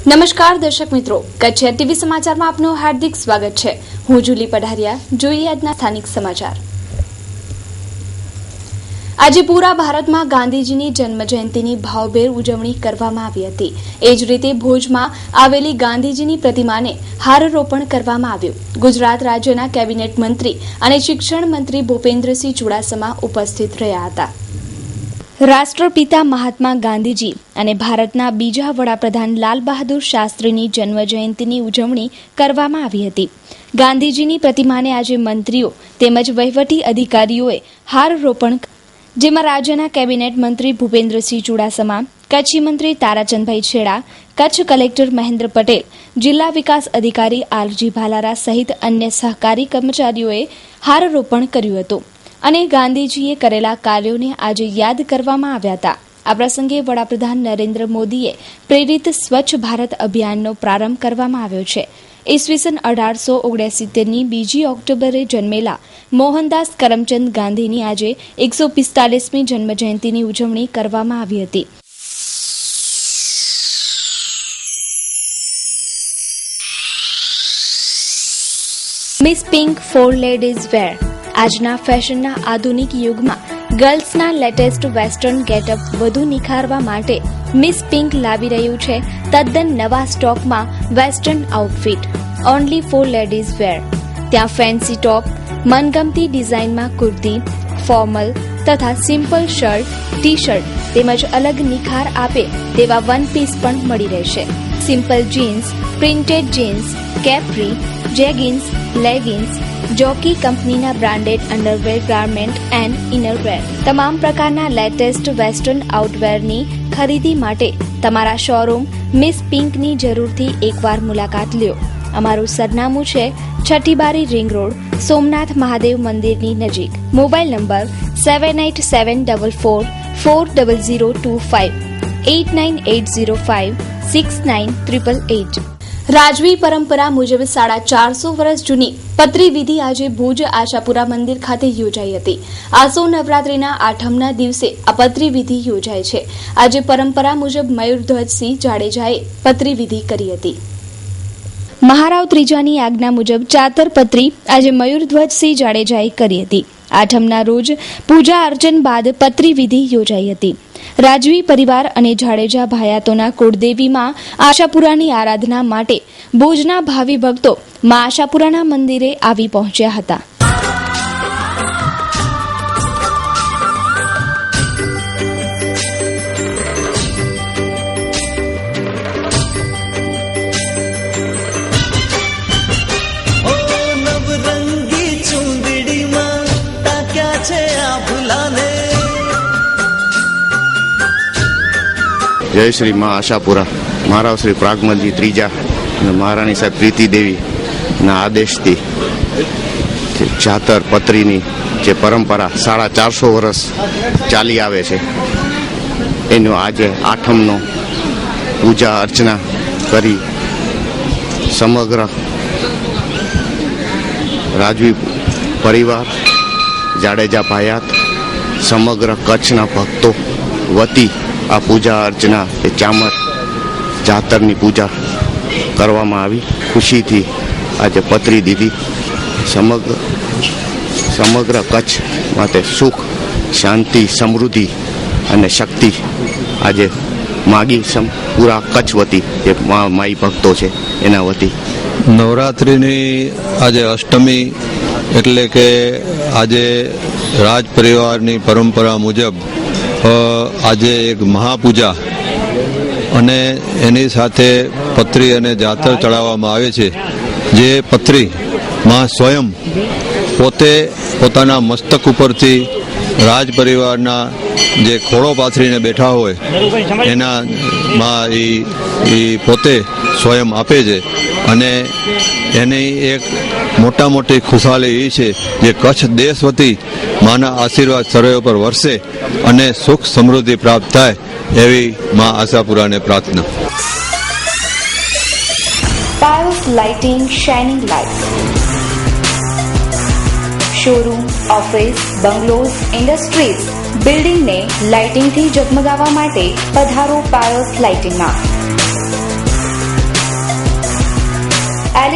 નમસ્કાર દર્શક મિત્રો, કચ્છ ટીવી સમાચારમાં આપનું હાર્દિક સ્વાગત છે। હું જુલી પઢારિયા। જોઈએ આજના સ્થાનિક સમાચાર। આજે પૂરા ભારતમાં ગાંધીજીની જન્મજયંતિની ભાવભેર ઉજવણી કરવામાં આવી હતી। એ જ રીતે ભુજમાં આવેલી ગાંધીજીની પ્રતિમાને હારરોપણ કરવામાં આવ્યું। ગુજરાત રાજ્યના કેબિનેટ મંત્રી અને શિક્ષણ મંત્રી ભૂપેન્દ્રસિંહ ચુડાસમા ઉપસ્થિત રહ્યા હતા। રાષ્ટ્રપિતા મહાત્મા ગાંધીજી અને ભારતના બીજા વડાપ્રધાન લાલ બહાદુર શાસ્ત્રીની જન્મજયંતિની ઉજવણી કરવામાં આવી હતી। ગાંધીજીની પ્રતિમાને આજે મંત્રીઓ તેમજ વહીવટી અધિકારીઓએ હારરોપણ, જેમાં રાજ્યના કેબિનેટ મંત્રી ભૂપેન્દ્રસિંહ ચુડાસમા, કચ્છી મંત્રી તારાચંદભાઈ છેડા, કચ્છ કલેક્ટર મહેન્દ્ર પટેલ, જિલ્લા વિકાસ અધિકારી આરજી ભાલારા સહિત અન્ય સહકારી કર્મચારીઓએ હારરોપણ કર્યું હતું અને ગાંધીજીએ કરેલા કાર્યોને આજે યાદ કરવામાં આવ્યા હતા। આ પ્રસંગે વડાપ્રધાન નરેન્દ્ર મોદીએ પ્રેરિત સ્વચ્છ ભારત અભિયાનનો પ્રારંભ કરવામાં આવ્યો છે। ઈસવીસન 1869ની 2 ઓક્ટોબરે જન્મેલા મોહનદાસ કરમચંદ ગાંધીની આજે 145મી જન્મજયંતિની ઉજવણી કરવામાં આવી હતી। Miss Pink for ladies wear આજના ફેશનના આધુનિક યુગમાં ગર્લ્સના લેટેસ્ટ વેસ્ટર્ન ગેટઅપ વધુ નિખારવા માટે મિસ પિંક લાવી રહ્યું છે તદ્દન નવા સ્ટોકમાં western outfit only for ladies wear. ત્યાં ફેન્સી ટોપ, મનગમતી ડિઝાઇનમાં કુર્તી, ફોર્મલ તથા સિમ્પલ શર્ટ, ટી શર્ટ તેમજ અલગ નિખાર આપે તેવા વન પીસ પણ મળી રહેશે। Simple jeans, printed jeans, capri, jeggings, leggings, Jockey કંપનીના branded underwear, garment and innerwear, તમામ પ્રકારના લેટેસ્ટ વેસ્ટર્ન આઉટવેરની ખરીદી માટે તમારા શોરૂમ મિસ પિંકની જરૂરથી એકવાર મુલાકાત લ્યો। અમારું સરનામું છે 6ઠી બારી રિંગ રોડ, સોમનાથ મહાદેવ મંદિરની નજીક। Mobile number 7874440025 8980569888। રાજવી પરંપરા મુજબ 450 વર્ષ જૂની પતરી વિધિ આજે ભુજ આશાપુરા મંદિર ખાતે યોજાઈ હતી। આસો નવરાત્રીના આઠમના દિવસે આ પતરી વિધિ યોજાય છે। આજે પરંપરા મુજબ મયુરધ્વજસિંહ જાડેજાએ પતરી વિધિ કરી હતી। મહારાવ ત્રીજાની આજ્ઞા મુજબ ચાતર પતરી આજે મયુરધ્વજસિંહ જાડેજાએ કરી હતી। આઠમના રોજ પૂજા અર્ચન બાદ પતરી વિધિ યોજાઈ હતી। રાજવી પરિવાર અને જાડેજા ભાયાતોના કુળદેવીમાં આશાપુરાની આરાધના માટે ભુજના ભાવિ ભક્તો માં આશાપુરાના મંદિરે આવી પહોંચ્યા હતા। જય શ્રી મા આશાપુરા। મહારાવ શ્રી પ્રાગમલજી ત્રીજા અને મહારાણી સાહેબ પ્રીતિ દેવીના આદેશથી ચાતર પતરીની જે પરંપરા 450 વર્ષ ચાલી આવે છે, એનો આજે આઠમનો પૂજા અર્ચના કરી સમગ્ર રાજવી પરિવાર, જાડેજા ભાયાત, સમગ્ર કચ્છના ભક્તો વતી આ પૂજા અર્ચના એ ચામર જાતરની પૂજા કરવામાં આવી। ખુશીથી આજે પતરી દીધી। સમગ્ર કચ્છ માટે સુખ, શાંતિ, સમૃદ્ધિ અને શક્તિ આજે માગી પૂરા કચ્છ વતી જે માઈ ભક્તો છે એના વતી। નવરાત્રિની આજે અષ્ટમી એટલે કે આજે રાજ પરિવારની પરંપરા મુજબ આજે એક મહાપૂજા અને એની સાથે પતરી અને જાતર ચડાવવામાં આવે છે। જે પતરી માં સ્વયં પોતે પોતાના મસ્તક ઉપરથી રાજ પરિવારના જે ખોળો પાથરીને બેઠા હોય એના માં એ પોતે સ્વયં આપે છે અને એની એક મોટી ખુશાલી એ છે જે કચ્છ દેશ વતી માના આશીર્વાદ સર્વે પર વરસે અને સુખ સમૃદ્ધિ પ્રાપ્ત થાય એવી મા આશાપુરાને પ્રાર્થના। Payas lighting shining lights, showroom, office, bungalows, industries, બિલ્ડિંગને લાઇટિંગથી ઝગમગાવવા માટે પધારો પાયસ લાઇટિંગમાં।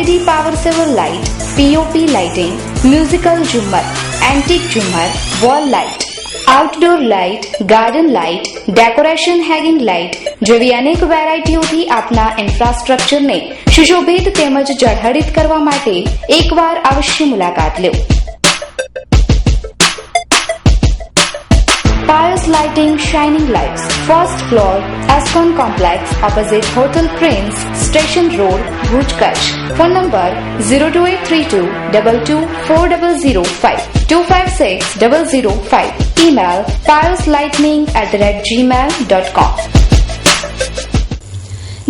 LED power saver light, POP lighting, musical झूमर, antique झूमर, wall light, outdoor light, garden light, decoration hanging light જેવી અનેક વેરાયટીઓથી આપના ઇન્ફ્રાસ્ટ્રક્ચરને સુશોભિત તેમજ ઝળહળિત કરવા માટે એકવાર અવશ્ય મુલાકાત લો. Pious Lighting Shining Lights, first floor, Ascon Complex, opposite Hotel Prince, Station Road, Bhuj, Kutch. Phone number 02832 224005 256005. Email piouslightning@gmail.com.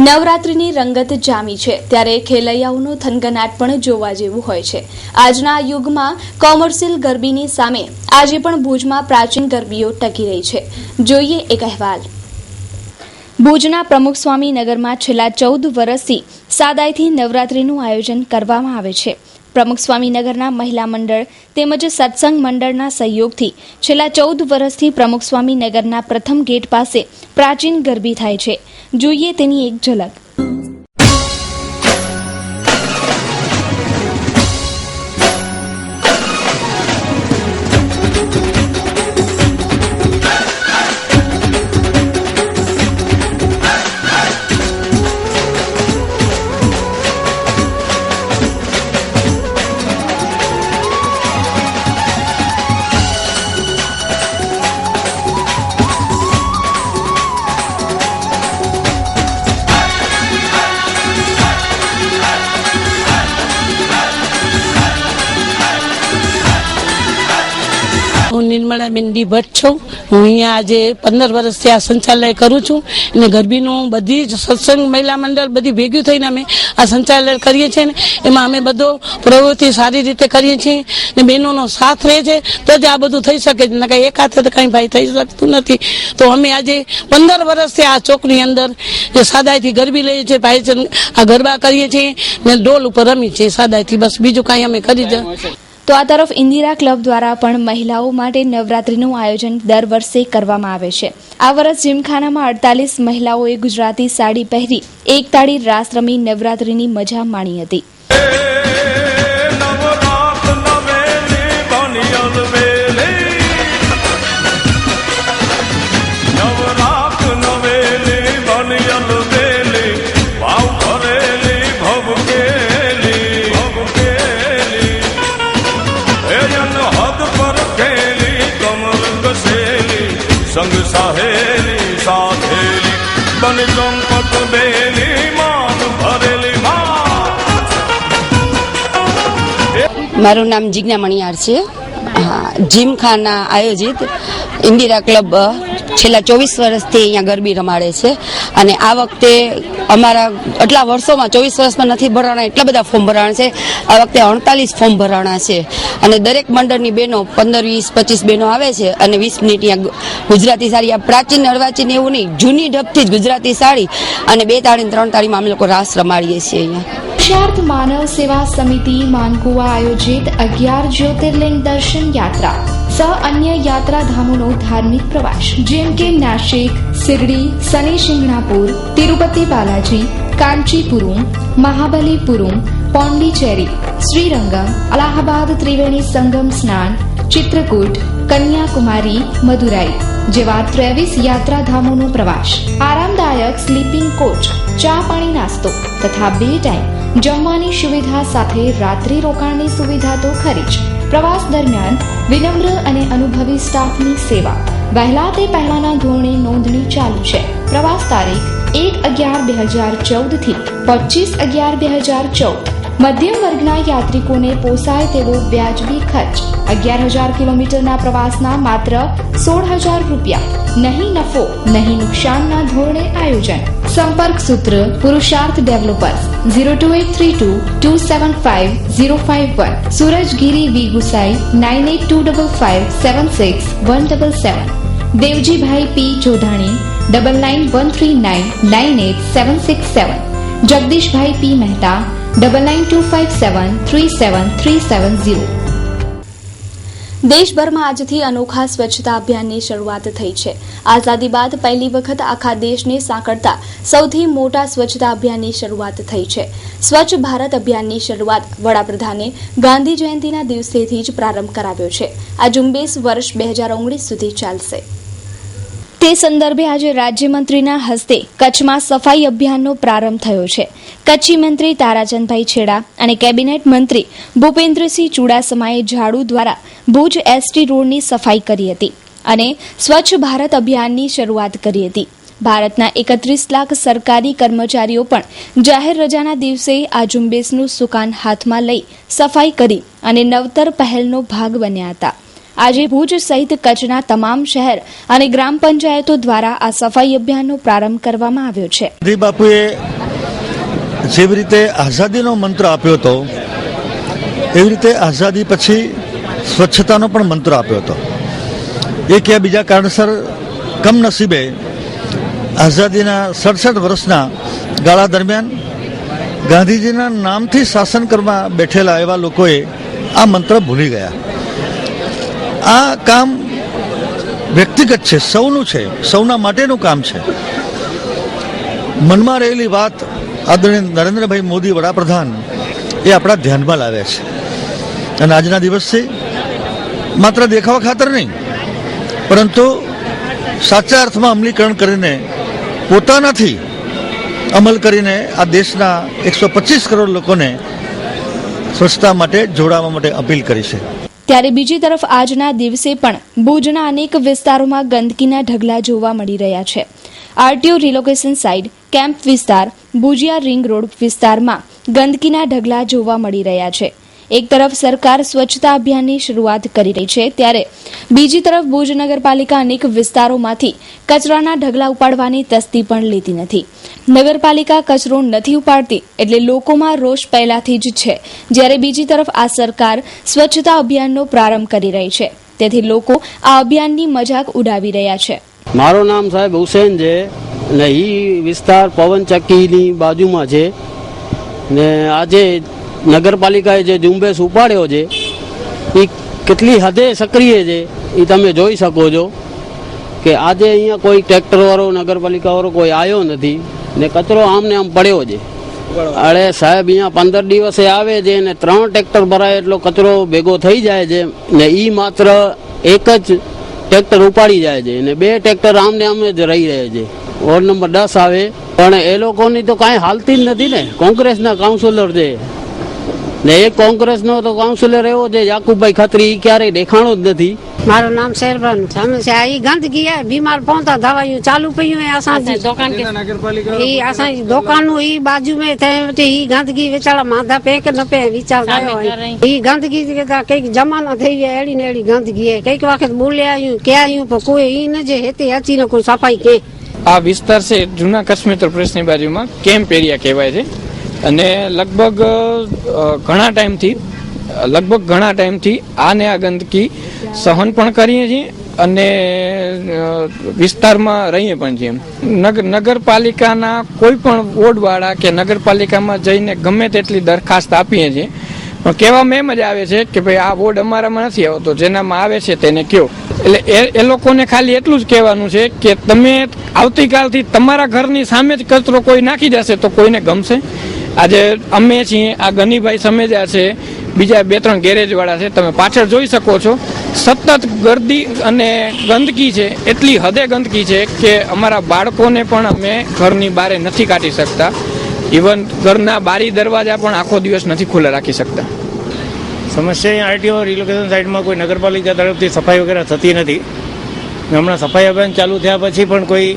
નવરાત્રિની રંગત જામી છે ત્યારે ખેલૈયાઓનો થનગનાટ પણ જોવા જેવું હોય છે. આજના યુગમાં કોમર્શિયલ ગરબીની સામે આજે પણ ભુજમાં પ્રાચીન ગરબીઓ ટકી રહી છે. જોઈએ એક અહેવાલ. ભુજના પ્રમુખ સ્વામી નગરમાં છેલ્લા 14 વર્ષથી સાદાઈથી નવરાત્રિનું આયોજન કરવામાં આવે છે. પ્રમુખ સ્વામી નગરના મહિલા મંડળ તેમજ સત્સંગ મંડળના સહયોગથી છેલ્લા 14 વર્ષથી પ્રમુખ સ્વામી નગરના પ્રથમ ગેટ પાસે પ્રાચીન ગરબી થાય છે. જોઈએ તેની એક ઝલક. હું નિર્મળાબેન ડી ભટ્ટ છું. હું અહીંયા આજે 15 વર્ષથી આ સંચાલય કરું છું અને ગરબીનું બધી જ સત્સંગ મહિલા મંડળ બધી ભેગું થઈને અમે આ સંચાલય કરીએ છીએ ને એમાં અમે બધો પ્રવૃત્તિ સારી રીતે કરીએ છીએ ને બહેનોનો સાથ રહે છે તો જ આ બધું થઈ શકે છે. નકર એક હાથે તો કંઈ ભાઈ થઈ શકતું નથી. તો અમે આજે 15 વર્ષથી આ ચોકની અંદર જે સાદાઈથી ગરબી લઈએ છીએ, ભાઈ આ ગરબા કરીએ છીએ ને ડોલ ઉપર રમીએ છીએ સાદાઈથી. બસ બીજું કાંઈ અમે કરી જ. તો આ તરફ ઇન્દિરા ક્લબ દ્વારા પણ મહિલાઓ માટે નવરાત્રીનું આયોજન દર વર્ષે કરવામાં આવે છે. આ વર્ષ જીમખાનામાં 48 મહિલાઓએ ગુજરાતી સાડી પહેરી એક તાળી રાસ રમી નવરાત્રીની મજા માણી હતી. संग साहेली साथेली बन चंपत बेली मान भरेली મારું નામ જિજ્ઞા મણિયાર છે. જીમખાના આયોજિત ઇન્દિરા ક્લબ છેલ્લા 24 વર્ષથી અહીંયા ગરબી રમાડે છે અને આ વખતે અમારા આટલા વર્ષોમાં 24 વર્ષમાં નથી ભરાણા એટલા બધા ફોર્મ ભરાણા છે. આ વખતે 48 ફોર્મ ભરાણા છે અને દરેક મંડળની બહેનો 15, 20, 25 બહેનો આવે છે અને 20 મિનિટ અહીંયા ગુજરાતી સાડી આ પ્રાચીન અર્વાચીન એવું નહીં, જૂની ઢબથી જ ગુજરાતી સાડી અને 2 તાળી 3 તાળીમાં અમે લોકો રાસ રમાડીએ છીએ અહીંયા. પુરુષાર્થ માનવ સેવા સમિતિ માનકુવા આયોજિત 11 જ્યોતિર્લિંગ દર્શન યાત્રા સહ અન્ય યાત્રાધામોનો ધાર્મિક પ્રવાસ જેમ કે નાસિક, શિરડી, શનિ શિંગણાપુર, તિરુપતિ બાલાજી, કાંચીપુરમ, મહાબલીપુરમ, પોંડિચેરી, શ્રીરંગમ, અલાહાબાદ ત્રિવેણી સંગમ સ્નાન, ચિત્રકૂટ, કન્યાકુમારી, મદુરાઈ જેવા 23 યાત્રાધામોનો પ્રવાસ. આરામદાયક સ્લીપિંગ કોચ, ચા પાણી નાસ્તો તથા 2 ટાઈમ જમવાની સુવિધા સાથે રાત્રિ રોકાણની સુવિધા તો ખરી જ. પ્રવાસ દરમિયાન વિનમ્ર અને અનુભવી સ્ટાફની સેવા. વહેલા તે પહેલાના ધોરણે નોંધણી ચાલુ છે. પ્રવાસ તારીખ 1/11/2014 થી 25/11/2014. મધ્યમ વર્ગના યાત્રિકોને પોસાય તેવો વ્યાજબી ખર્ચ. 11,000 કિલોમીટરના પ્રવાસના માત્ર 16,000 રૂપિયા. નહીં નફો નહીં નુકસાનના ધોરણે આયોજન. સંપર્ક સૂત્ર પુરુષાર્થ ડેવલપર્સ 02832 275 051. સુરજગીરી વી ગુસાઈ 9825576177. દેવજીભાઈ પી જોધાણી 9913998767. જગદીશભાઈ પી મહેતા 9925737370. દેશભરમાં આજથી અનોખા સ્વચ્છતા અભિયાનની શરૂઆત થઈ છે. આઝાદી બાદ પહેલી વખત આખા દેશને સાંકળતા સૌથી મોટા સ્વચ્છતા અભિયાનની શરૂઆત થઈ છે. સ્વચ્છ ભારત અભિયાનની શરૂઆત વડાપ્રધાને ગાંધી જયંતિના દિવસેથી જ પ્રારંભ કરાવ્યો છે. આ ઝુંબેશ વર્ષ 2019 સુધી ચાલશે. તે સંદર્ભે આજે રાજ્યમંત્રીના હસ્તે કચ્છમાં સફાઈ અભિયાનનો પ્રારંભ થયો છે. કચ્છી મંત્રી તારાચંદભાઈ છેડા અને કેબિનેટ મંત્રી ભૂપેન્દ્રસિંહ ચુડાસમાએ ઝાડુ દ્વારા ભુજ એસટી રોડની સફાઈ કરી હતી અને સ્વચ્છ ભારત અભિયાનની શરૂઆત કરી હતી. ભારતના 31 લાખ સરકારી કર્મચારીઓ પણ જાહેર રજાના દિવસે આ ઝુંબેશનું સુકાન હાથમાં લઈ સફાઈ કરી અને નવતર પહેલનો ભાગ બન્યા હતા. આજે ભુજ સહિત કચ્છના તમામ શહેર અને ગ્રામ પંચાયતો દ્વારા આ સફાઈ અભિયાનનો પ્રારંભ કરવામાં આવ્યો છે. ગાંધી બાપુએ જેવી રીતે આઝાદીનો મંત્ર આપ્યો હતો એવી રીતે આઝાદી પછી સ્વચ્છતાનો પણ મંત્ર આપ્યો હતો. એક યા બીજા કારણસર કમનસીબે આઝાદીના 67 વર્ષના ગાળા દરમિયાન ગાંધીજીના નામથી શાસન કરવા બેઠેલા એવા લોકોએ આ મંત્ર ભૂલી ગયા. આ કામ વ્યક્તિગત છે, સૌનું છે, સૌના માટેનું કામ છે. મનમાં રહેલી વાત આદરણીય નરેન્દ્રભાઈ મોદી વડાપ્રધાન એ આપણા ધ્યાનમાં લાવ્યા છે અને આજના દિવસથી માત્ર દેખાવા ખાતર નહીં પરંતુ સાચા અર્થમાં અમલીકરણ કરીને પોતાનાથી અમલ કરીને આ દેશના 125 કરોડ લોકોને સ્વચ્છતા માટે જોડાવા માટે અપીલ કરી છે. ત્યારે બીજી તરફ આજના દિવસે પણ ભુજના અનેક વિસ્તારોમાં ગંદકીના ઢગલા જોવા મળી રહ્યા છે. આરટીઓ રિલોકેશન સાઇટ, કેમ્પ વિસ્તાર, ભુજિયા રિંગ રોડ વિસ્તારમાં ગંદકીના ઢગલા જોવા મળી રહ્યા છે. એક તરફ સરકાર સ્વચ્છતા અભિયાનની શરૂઆત કરી રહી છે ત્યારે બીજી તરફ ભુજ નગરપાલિકા અનેક વિસ્તારોમાંથી કચરાના ઢગલા ઉપાડવાની તસ્દી પણ લેતી નથી. નગરપાલિકા કચરો નથી ઉપાડતી એટલે લોકોમાં રોષ પહેલાથી જ છે, જ્યારે બીજી તરફ આ સરકાર સ્વચ્છતા અભિયાનનો પ્રારંભ કરી રહી છે તેથી લોકો આ અભિયાનની મજાક ઉડાવી રહ્યા છે. મારું નામ સાહેબ હુસેન છે ને ઈ વિસ્તાર પવનચક્કીની બાજુમાં છે ને આજે નગરપાલિકાએ જે ઝુંબેશ ઉપાડ્યો છે એ કેટલી હદે સક્રિય છે એ તમે જોઈ શકો છો કે આજે અહીંયા કોઈ ટ્રેક્ટરવાળો નગરપાલિકાવાળો કોઈ આવ્યો નથી ને કચરો આમને આમ પડ્યો છે. અરે સાહેબ અહીંયા 15 દિવસે આવે છે ને 3 ટ્રેક્ટર ભરાય એટલો કચરો ભેગો થઈ જાય છે ને એ માત્ર એક જ ટ્રેક્ટર ઉપાડી જાય છે ને 2 ટ્રેક્ટર આમને આમને જ રહી રહે છે. વોર્ડ નંબર 10 આવે પણ એ લોકોની તો કાંઈ હાલતી જ નથી ને. કોંગ્રેસના કાઉન્સિલર છે ને એક કોંગ્રેસનો તો કાઉન્સિલર એવો છે યાકુબભાઈ ખત્રી, ક્યારેય દેખાણો જ નથી. મારું નાम शेरबन समस्या ई गंदगी है, बीमार पहुंचा दवाई चालू पई है असांजी दुकान के ई असांजी दुकानू ई बाजू में थे ई गंदगी वेचारा माधा पे के न पे विचार आयो ई गंदगी के कई जमाना થઈ ગયા એડી ને એડી ગંદકી है. કઈક વખત બોલે આયું કે આયું પણ કોઈ ઈ ન જે હેતે અચી ને કોઈ સફાઈ કે. આ વિસ્તાર છે જૂના કચ્છ મિત્ર પ્રેસની બાજુમાં કેમ્પ એરિયા કહેવાય છે અને લગભગ ઘણા ટાઈમથી આને આ ગંદકી સહન પણ કરીએ છીએ અને વિસ્તારમાં રહીએ પણ છીએ. નગરપાલિકાના કોઈ પણ વોર્ડવાળા કે નગરપાલિકામાં જઈને ગમે તેટલી દરખાસ્ત આપીએ છીએ પણ કહેવામાં એમ જ આવે છે કે ભાઈ આ વોર્ડ અમારામાં નથી આવતો, જેનામાં આવે છે તેને કયો. એટલે એ લોકોને ખાલી એટલું જ કહેવાનું છે કે તમે આવતીકાલથી તમારા ઘરની સામે જ કચરો કોઈ નાખી જશે તો કોઈને ગમશે. આજે અમે છીએ, આ ગનીભાઈ સમેજા છે, બીજા 2-3 ગેરેજ વાળા છે, તમે પાછળ જોઈ શકો છો. સતત ગર્દી અને ગંદકી છે, એટલી હદે ગંદકી છે કે અમારા બાળકોને પણ અમે ઘરની બહાર નથી કાઢી શકતા. ઇવન ઘરના બારી દરવાજા પણ આખો દિવસ નથી ખુલ્લા રાખી શકતા. સમસ્યા આરટીઓ રિલોકેશન સાઇટમાં કોઈ નગરપાલિકા તરફથી સફાઈ વગેરે થતી નથી. હમણાં સફાઈ અભિયાન ચાલુ થયા પછી પણ કોઈ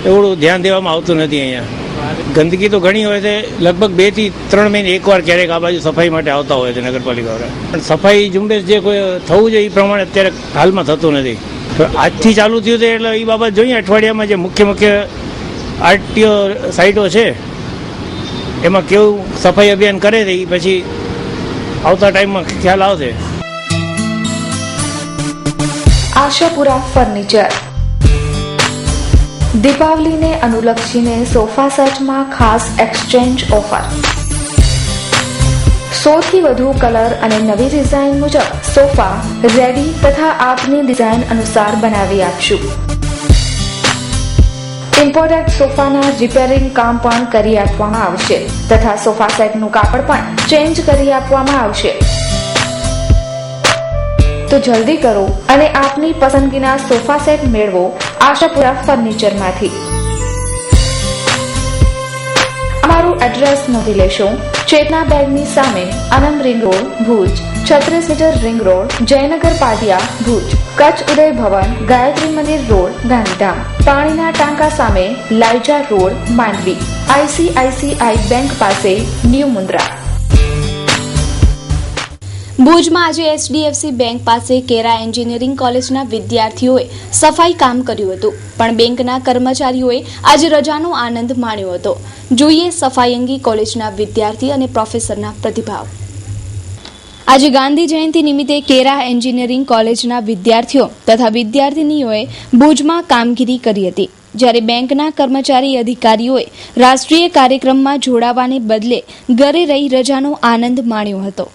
એવડું ધ્યાન દેવામાં આવતું નથી. અહીંયા ગંદકી તો ઘણી હોય છે, લગભગ 2 થી 3 મહિને એકવાર ક્યારેક આ બાજુ સફાઈ માટે આવતા હોય છે નગરપાલિકાવાળા. પણ સફાઈ ઝુંબેશ જે કોઈ થવું જોઈએ એ પ્રમાણે અત્યારે હાલમાં થતું નથી. આજથી ચાલુ થયું છે એટલે એ બાબત જોઈએ. અઠવાડિયામાં જે મુખ્ય આરટીઓ સાઇટો છે એમાં કેવું સફાઈ અભિયાન કરે છે એ પછી આવતા ટાઈમમાં ખ્યાલ આવશે. આશાપુરા ફર્નિચર દીપાવલીને અનુલક્ષીને સોફા સેટમાં ખાસ એક્સચેન્જ ઓફર. સૌથી વધુ કલર અને નવી ડિઝાઇન મુજબ સોફા રેડી તથા આપની ડિઝાઇન અનુસાર બનાવી આપશું. ઇમ્પોર્ટેડ સોફાના રિપેરિંગ કામ પણ કરી આપવામાં આવશે તથા સોફા સેટનું કાપડ પણ ચેન્જ કરી આપવામાં આવશે. તો જલ્દી કરો અને આપની પસંદગીના સોફા સેટ મેળવો આશાપુરા ફર્નિચરમાંથી. અમારું એડ્રેસ નોંધી લેશો. ચેતના બેગની સામે Anand ring road Bhuj, 36 metre ring road Jaynagar પાટિયા ભુજ, કચ્છ ઉદય ભવન ગાયત્રી મંદિર રોડ ગાંધીધામ, પાણીના ટાંકા સામે Laija road Mandvi, ICICI bank પાસે ન્યૂ મુન્દ્રા. ભુજમાં આજે HDFC બેંક પાસે કેરા એન્જિનિયરિંગ કોલેજના વિદ્યાર્થીઓએ સફાઈ કામ કર્યું હતું, પણ બેંકના કર્મચારીઓએ આજે રજાનો આનંદ માણ્યો હતો. જોઈએ સફાઈ અંગે કોલેજના વિદ્યાર્થી અને પ્રોફેસરના પ્રતિભાવ. આજે ગાંધી જયંતિ નિમિત્તે કેરા એન્જિનિયરિંગ કોલેજના વિદ્યાર્થીઓ તથા વિદ્યાર્થિનીઓએ ભુજમાં કામગીરી કરી હતી, જ્યારે બેંકના કર્મચારી અધિકારીઓએ રાષ્ટ્રીય કાર્યક્રમમાં જોડાવાને બદલે ઘરે રહી રજાનો આનંદ માણ્યો હતો.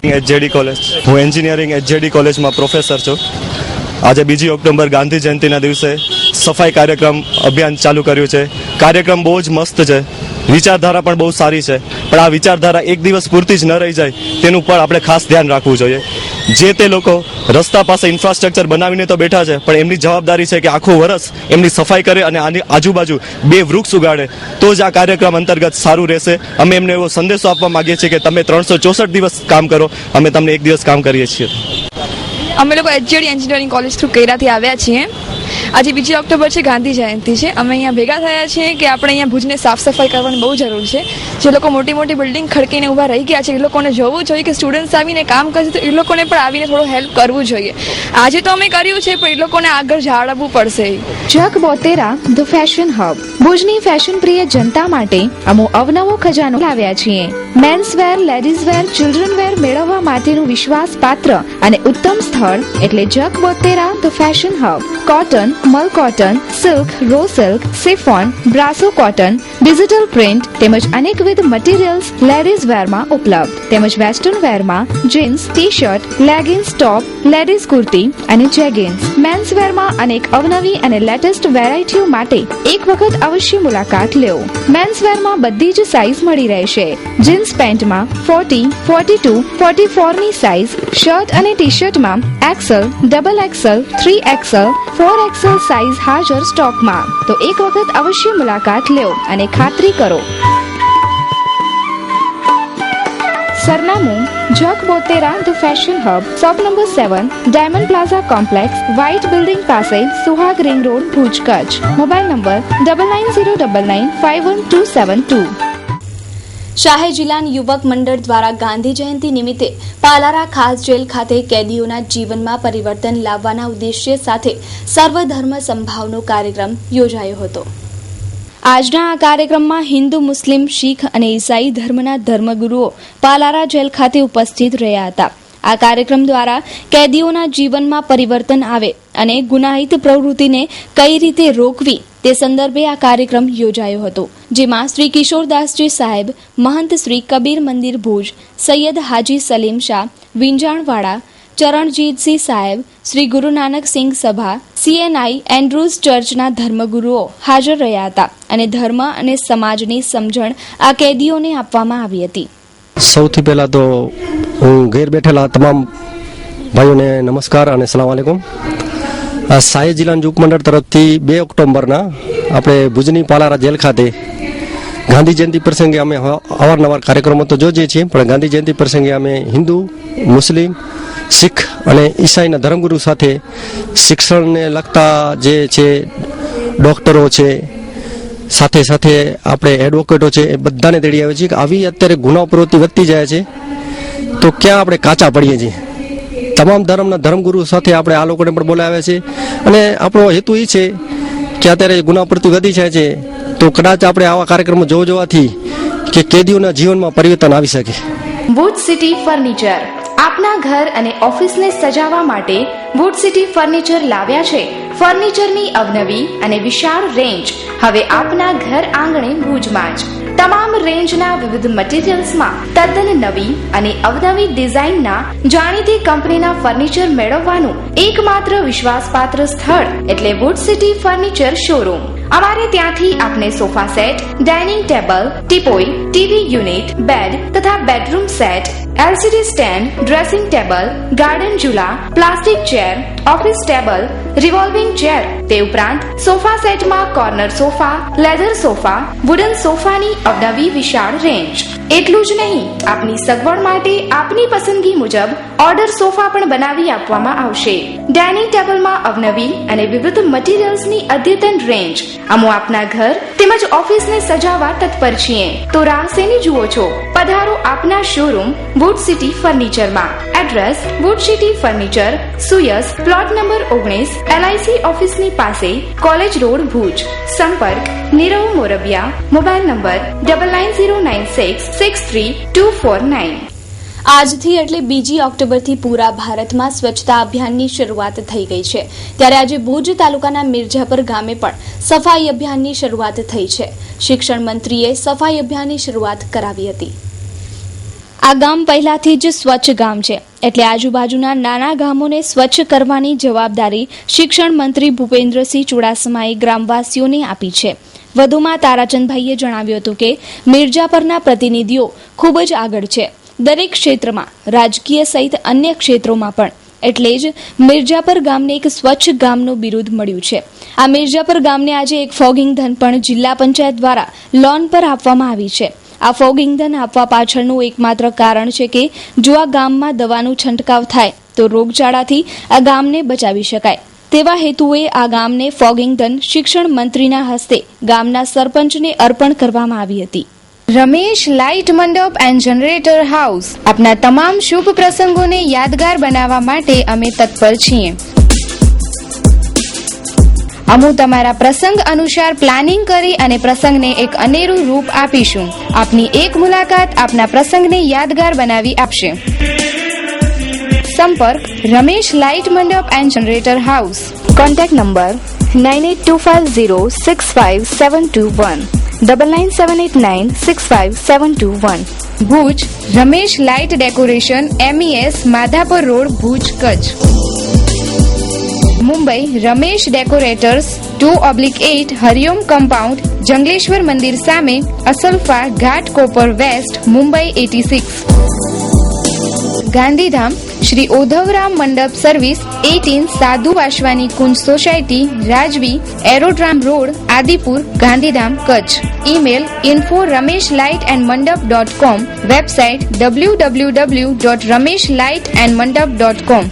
HJD કોલેજ, હું એન્જિનિયરિંગ HJD કોલેજમાં પ્રોફેસર છું. આજે 2 ઓક્ટોબર ગાંધી જયંતિના દિવસે સફાઈ કાર્યક્રમ અભિયાન ચાલુ કર્યું છે. કાર્યક્રમ બહુ જ મસ્ત છે, વિચારધારા પણ બહુ સારી છે, પણ આ વિચારધારા એક દિવસ પૂરતી જ ન રહી જાય તેનું પણ આપણે ખાસ ધ્યાન રાખવું જોઈએ. જે તે લોકો રસ્તા પાસે ઇન્ફ્રાસ્ટ્રક્ચર બનાવીને તો બેઠા છે, પણ એમની જવાબદારી છે કે આખું વર્ષ એમની સફાઈ કરે અને આની આજુબાજુ 2 વૃક્ષ ઉગાડે, તો જ આ કાર્યક્રમ અંતર્ગત સારું રહેશે. અમે એમને એવો સંદેશો આપવા માંગીએ છીએ કે તમે 364 દિવસ કામ કરો, અમે તમને એક દિવસ કામ કરીએ છીએ. અમે લોકો HJD એન્જિનિયરિંગ કોલેજ થ્રુ કેરાથી આવ્યા છીએ. આજે 2 ઓક્ટોબર છે, ગાંધી જયંતિ છે. અમે અહીંયા ભેગા થયા છીએ કે આપણે અહીંયા ભુજને સાફ સફાઈ કરવાની બહુ જરૂર છે. જે લોકો મોટી મોટી બિલ્ડિંગ ખડકીને ઊભા રહી ગયા છે, એ લોકોને જોવું જોઈએ કે સ્ટુડન્ટ્સ આવીને કામ કરશે તો એ લોકોને પણ આવીને થોડો હેલ્પ કરવું જોઈએ. આજે તો અમે કર્યું છે, પણ એ લોકોને આગળ જાળવવું પડશે. Jak Botera the fashion hub. ભુજની ફેશન પ્રિય જનતા માટે અમો અવનવો ખજાનો લાવ્યા છીએ. Men's wear, ladies wear, children wear મેળવવા માટેનું વિશ્વાસપાત્ર અને ઉત્તમ સ્થળ એટલે Jak Botera the fashion hub. Cotton, mul cotton, silk, raw silk, chiffon, brasso cotton, digital print તેમજ અનેકવિધ મટીરીયલ્સ લેડીઝ વેરમાં ઉપલબ્ધ, તેમજ વેસ્ટર્ન વેરમાં jeans, T-shirt, leggings, top, ladies kurti અને જેગિન્સ. મેન્સ વેરમાં અનેક અવનવી અને લેટેસ્ટ વેરાયટીઓ માટે એક વખત અવશ્ય મુલાકાત લો. મેન્સ વેરમાં બધી જ સાઇઝ મળી રહેશે. જીન્સ પેન્ટમાં 40, 42, 44 ની સાઇઝ, શર્ટ અને ટી-શર્ટમાં XL, XXL, 3XL, 4XL size હાજર સ્ટોકમાં. તો એક વખત અવશ્ય મુલાકાત લો અને ખાતરી કરો. સરનામું Jak Botera the fashion hub, shop number 7, diamond plaza complex, white building પાસે, Suhag ring road, Bhuj, Kutch. Mobile number 9909951272. શાહે જિલ્લા યુવક મંડળ દ્વારા ગાંધી જયંતિ નિમિત્તે પાલારા ખાસ જેલ ખાતે કેદીઓના જીવનમાં પરિવર્તન લાવવાના ઉદ્દેશ્ય સાથે સર્વધર્મ સંભાવનો કાર્યક્રમ યોજાયો હતો. આજના આ કાર્યક્રમમાં હિન્દુ, મુસ્લિમ, શીખ અને ઈસાઈ ધર્મના ધર્મગુરુઓ પાલારા જેલ ખાતે ઉપસ્થિત રહ્યા હતા. આ કાર્યક્રમ દ્વારા કેદીઓના જીવનમાં પરિવર્તન આવે અને ગુનાહિત પ્રવૃત્તિને કઈ રીતે રોકવી તે સંદર્ભે આ કાર્યક્રમ યોજાયો હતો, જેમાં શ્રી કિશોરદાસજી સાહેબ, મહંત શ્રી કબીર મંદિર ભુજ, સૈયદ હાજી સલીમ શાહ વિંજાણવાડા, ચરણજીતસિંહ સાહેબ, શ્રી ગુરુ નાનક સિંહ સભા, CNI એન્ડ્રુઝ ચર્ચના ધર્મગુરુઓ હાજર રહ્યા હતા અને ધર્મ અને સમાજની સમજણ આ કેદીઓને આપવામાં આવી હતી. સૌથી પહેલા તો હું ઘેર બેઠેલા તમામ ભાઈઓને નમસ્કાર અને સલામ આલેકુમ. શાહી જિલ્લા યુવક મંડળ તરફથી 2 ઓક્ટોબરના આપણે ભુજની પાલારા જેલ ખાતે ગાંધી જયંતિ પ્રસંગે અમે અવારનવાર કાર્યક્રમો તો જોઈએ છીએ, પણ ગાંધી જયંતિ પ્રસંગે અમે હિન્દુ, મુસ્લિમ, શીખ અને ઈસાઈના ધર્મગુરુ સાથે શિક્ષણને લગતા જે છે ડૉક્ટરો છે, સાથે સાથે આપણે એડવોકેટો છે, એ બધાને તેડી આવે છે કે આવી અત્યારે ગુનાઓ પ્રવૃત્તિ વધતી જાય છે તો ક્યાં આપણે કાચા પડીએ છીએ. તમામ ધર્મના ધર્મગુરુ સાથે આપણે આ લોકોને પણ બોલાવ્યા છે અને આપણો હેતુ એ છે કે અત્યારે ગુના પ્રવૃત્તિ વધી જાય છે તો કદાચ આપણે આવા કાર્યક્રમો જોવાથી કે કેદીઓના જીવનમાં પરિવર્તન આવી શકે. વુડ સિટી ફર્નિચર આપના ઘર અને ઓફિસને સજાવવા માટે વુડ સિટી ફર્નિચર લાવ્યા છે. ફર્નિચરની અવનવી અને વિશાળ રેન્જ હવે આપના ઘર આંગણે ભુજમાં જ. તમામ રેન્જના વિવિધ મટીરીયલ્સમાં તદ્દન નવી અને અવનવી ડિઝાઇનના જાણીતી કંપનીના ફર્નિચર મેળવવાનું એકમાત્ર વિશ્વાસપાત્ર સ્થળ એટલે વુડ સિટી ફર્નિચર શોરૂમ. અમારે ત્યાંથી આપને sofa set, dining table, teapoy, TV unit, bed તથા bedroom set, LCD stand, dressing table, garden ઝૂલા, plastic chair, office table, revolving chair, તે ઉપરાંત સોફા સેટમાં corner sofa, leather sofa, wooden સોફાની અવનવી વિશાળ રેન્જ. એટલું જ નહીં, આપની સગવડ માટે આપની પસંદગી મુજબ ઓર્ડર સોફા પણ બનાવી આપવામાં આવશે. ડાઇનિંગ ટેબલમાં અવનવી અને વિવિધ મટીરીયલ્સની અદ્યતન રેન્જ. અમો આપના ઘર તેમજ ઓફિસને સજાવવા તત્પર છીએ. તો રાહ શેની જુઓ છો? પધારો આપના શોરૂમ વુડ સિટી ફર્નિચરમાં. એડ્રેસ વુડ સિટી ફર્નિચર, સુયસ, પ્લોટ નંબર 19, LIC ઓફિસની પાસે, કોલેજ રોડ, ભુજ. સંપર્ક નીરવ મોરબિયા. Mobile number 9906632449. આજથી એટલે 2 ઓક્ટોબરથી પૂરા ભારતમાં સ્વચ્છતા અભિયાનની શરૂઆત થઈ ગઈ છે. ત્યારે આજે ભુજ તાલુકાના મિર્જાપર ગામે પણ સફાઈ અભિયાનની શરૂઆત થઈ છે. શિક્ષણ મંત્રીએ સફાઈ અભિયાનની શરૂઆત કરાવી હતી. આ ગામ પહેલાથી જ સ્વચ્છ ગામ છે, એટલે આજુબાજુના નાના ગામોને સ્વચ્છ કરવાની જવાબદારી શિક્ષણ મંત્રી ભૂપેન્દ્રસિંહ ચુડાસમાએ ગ્રામવાસીઓને આપી છે. વધુમાં તારાચંદભાઈએ જણાવ્યું હતું કે મિર્જાપરના પ્રતિનિધિઓ ખૂબ જ આગળ છે દરેક ક્ષેત્રમાં, રાજકીય સહિત અન્ય ક્ષેત્રોમાં પણ. એટલે જ મિર્જાપર ગામને એક સ્વચ્છ ગામનું બિરુદ મળ્યું છે. આ મિર્જાપર ગામને આજે એક ફોગિંગ ધન પણ જિલ્લા પંચાયત દ્વારા લોન પર આપવામાં આવી છે. આ ફોગિંગ ધન આપવા પાછળનું એકમાત્ર કારણ છે કે જો આ ગામમાં દવાનું છંટકાવ થાય તો રોગચાળાથી આ ગામને બચાવી શકાય. તેવા હેતુએ આ ગામને ફોગિંગ ધન શિક્ષણ મંત્રીના હસ્તે ગામના સરપંચને અર્પણ કરવામાં આવી હતી. Ramesh light mandap and generator house. આપના તમામ શુભ પ્રસંગોને યાદગાર બનાવવા માટે અમે તત્પર છીએ. અમે તમારા પ્રસંગ અનુસાર પ્લાનિંગ કરી અને પ્રસંગને એક અનેરું રૂપ આપીશું. આપની એક મુલાકાત આપના પ્રસંગને યાદગાર બનાવી આપશે. સંપર્ક Ramesh light mandap and generator house. Contact number 9825065721, 9978965721. Bhuj Ramesh light decoration, MES, Madhapar road, Bhuj, Kutch. Mumbai Ramesh decorators, 2/8, Hariom compound, Jangleshwar Mandir સામે, Asalpha Ghatkopar west, Mumbai 86. Gandhidham Shri Odhavram mandap service, 18, Sadhu Vaswani Kunj society, Rajvi, aerodrome road, Adipur, Gandhidham, Kutch. Email info@rameshlightandmandap.com. Website www.rameshlightandmandap.com.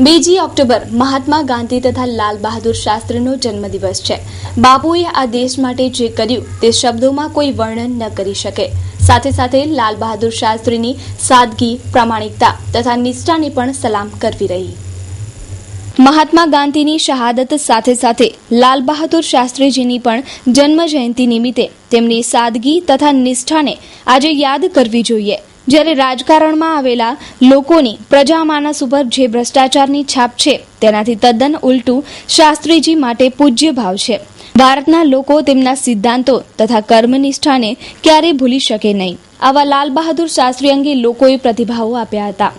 2 October Mahatma Gandhi તથા લાલ બહાદુર શાસ્ત્રીનો જન્મદિવસ છે. બાપુએ આ દેશ માટે જે કર્યું તે શબ્દોમાં કોઈ વર્ણન ન કરી શકે. સાથે સાથે લાલ બહાદુર શાસ્ત્રીની સાદગી, પ્રામાણિકતા તથા નિષ્ઠાને પણ સલામ કરવી રહી. મહાત્મા ગાંધીની શહાદત સાથે સાથે લાલ બહાદુર શાસ્ત્રીજીની પણ જન્મ જયંતિ નિમિત્તે તેમની સાદગી તથા નિષ્ઠાને આજે યાદ કરવી જોઈએ. જ્યારે રાજકારણમાં આવેલા લોકોની પ્રજામાનસ ઉપર જે ભ્રષ્ટાચારની છાપ છે તેનાથી તદ્દન ઉલટું શાસ્ત્રીજી માટે પૂજ્ય ભાવ છે. ભારતના લોકો તેમના સિદ્ધાંતો તથા કર્મનિષ્ઠાને ક્યારેય ભૂલી શકે નહીં. આવા લાલ બહાદુર શાસ્ત્રી અંગે લોકોએ પ્રતિભાવો આપ્યા હતા.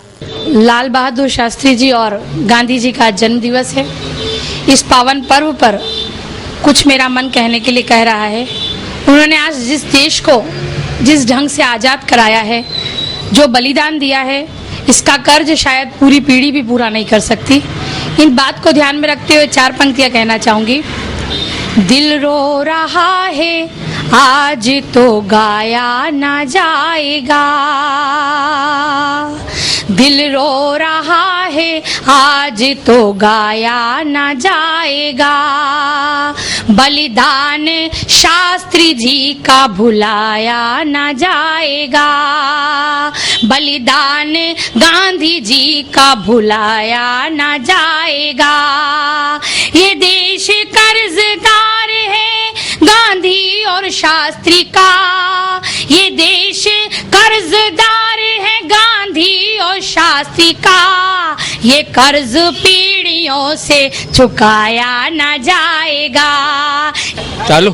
लाल बहादुर शास्त्री जी और गांधी जी का जन्म दिवस है. इस पावन पर्व पर कुछ मेरा मन कहने के लिए कह रहा है. उन्होंने आज जिस देश को जिस ढंग से आज़ाद कराया है, जो बलिदान दिया है, इसका कर्ज शायद पूरी पीढ़ी भी पूरा नहीं कर सकती. इन बात को ध्यान में रखते हुए 4 पंक्तियां कहना चाहूंगी. दिल रो रहा है आज तो गाया ना जाएगा, दिल रो रहा है आज तो गाया ना जाएगा, बलिदान शास्त्री जी का भुलाया ना जाएगा, बलिदान गांधी जी का भुलाया ना जाएगा. ये देश कर्जदार है गांधी और शास्त्री का, ये देश कर्जदार है गांधी और शास्त्री का, ये कर्ज पीढ़ियों से चुकाया ना जाएगा। ચાલો,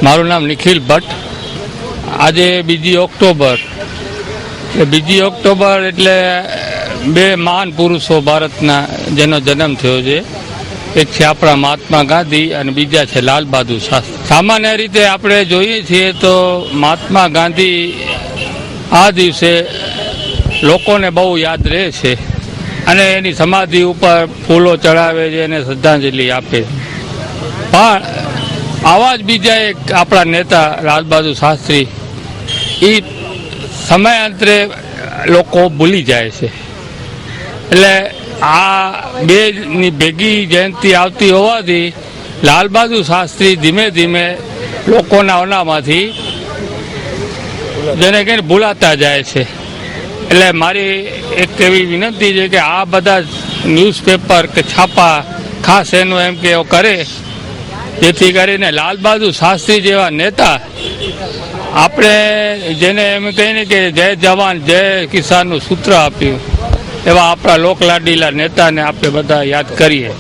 મારું નામ નિખિલ ભટ્ટ. આજે 2 ઓક્ટોબર, 2 ઓક્ટોબર એટલે બે મહાન પુરુષો ભારતના જેનો જન્મ થયો છે. એક છે આપણા મહાત્મા ગાંધી અને બીજા છે લાલ બહાદુર શાસ્ત્રી. સામાન્ય રીતે આપણે જોઈએ છીએ તો મહાત્મા ગાંધી આ દિવસે લોકોને બહુ યાદ રહે છે અને એની સમાધિ ઉપર ફૂલો ચડાવે છે અને શ્રદ્ધાંજલિ આપે છે. પણ આવા જ બીજા એક આપણા નેતા લાલ બહાદુર શાસ્ત્રી, એ સમયાંતરે લોકો ભૂલી જાય છે. એટલે આ બેની ભેગી જયંતિ આવતી હોવાથી લાલ બહાદુર શાસ્ત્રી ધીમે ધીમે લોકોના ઓનામાંથી જેને કહીને ભૂલાતા જાય છે. એટલે મારી એક એવી વિનંતી છે કે આ બધા ન્યૂઝપેપર કે છાપા ખાસ એનું એમ કે કરે, જેથી કરીને લાલ બહાદુર શાસ્ત્રી જેવા નેતા, આપણે જેને એમ કહીને કે જય જવાન જય કિસાનનું સૂત્ર આપ્યું, એવા આપણા લોકલાડીલા નેતાને આપણે બધા યાદ કરીએ.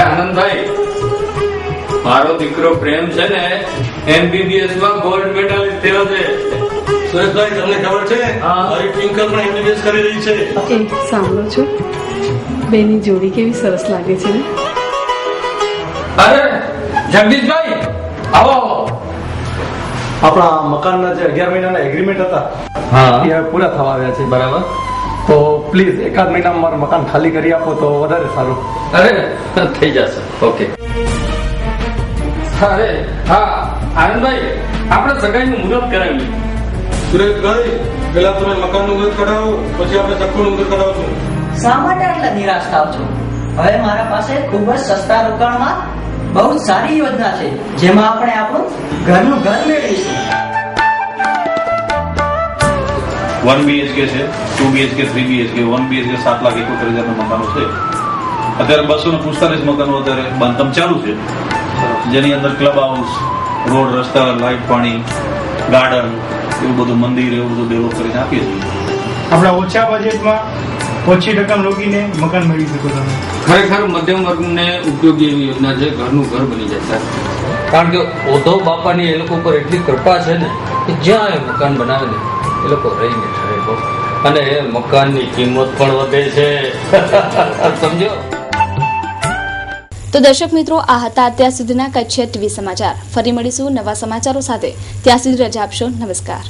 આનંદભાઈ, મારો દીકરો પ્રેમ છે ને MBBS માં ગોલ્ડ મેડલિસ્ટ થયો છે. સુરેશભાઈ, તમને ખબર છે મારી ટ્વિંકલ પણ MBBS કરી રહી છે. સાંભળો છો, બેની જોડી કેવી સરસ લાગે છે ને? અરે જગદીશભાઈ, આવો આવો. આપણા મકાનના જે 11 મહિનાના એગ્રીમેન્ટ હતા એ હવે પૂરા થવા આવ્યા છે. બરાબર, તો પ્લીઝ એકાદ મહિનામાં મારું મકાન ખાલી કરી આપો તો વધારે સારું. અરે થઈ જશે. ઓકે. અરે હા આનંદભાઈ, આપણે સગાઈનું મુહૂર્ત કરાવ્યું. સુરેશભાઈ, પેલા તમે મકાનનું મુહૂર્ત કરાવો, પછી આપણે ચક્કુનું મુહૂર્ત કરાવશું. શા માટે આટલા નિરાશ થાવ છો? હવે મારા પાસે ખૂબ જ સસ્તા રોકાણમાં બહુ સારી યોજના છે, જેમાં આપણે આપણું ઘરનું ઘર મેળવીશું. 1 BHK છે, 2 BHK, 3 BHK, 1 BHK 7,71,000 મકાનો છે. અત્યારે 245 મકાનો અત્યારે બાંધકામ ચાલુ છે, જેની અંદર ક્લબ હાઉસ, રોડ, રસ્તા, લાઇટ, પાણી, ગાર્ડન, એવું બધું મંદિર, એવું બધું ડેવલપ કરીને આપીએ છીએ. આપણા ઓછા બજેટમાં ઓછી રકમ રોકીને મકાન મેળવી શકો તમે. ખરેખર મધ્યમ વર્ગને ઉપયોગી એવી યોજના છે. ઘરનું ઘર બની જશે. કારણ કે ઉદ્ધવ બાપાની એ લોકો પર એટલી કૃપા છે ને કે જ્યાં એ મકાન બનાવે ને એ લોકો રહીને ઠરે બહુ, અને એ મકાનની કિંમત પણ વધે છે. સમજો. તો દર્શક મિત્રો, આ હતા અત્યાર સુધીના કચ્છ TV સમાચાર. ફરી મળીશું નવા સમાચારો સાથે. ત્યાં સુધી રજા આપશો. નમસ્કાર.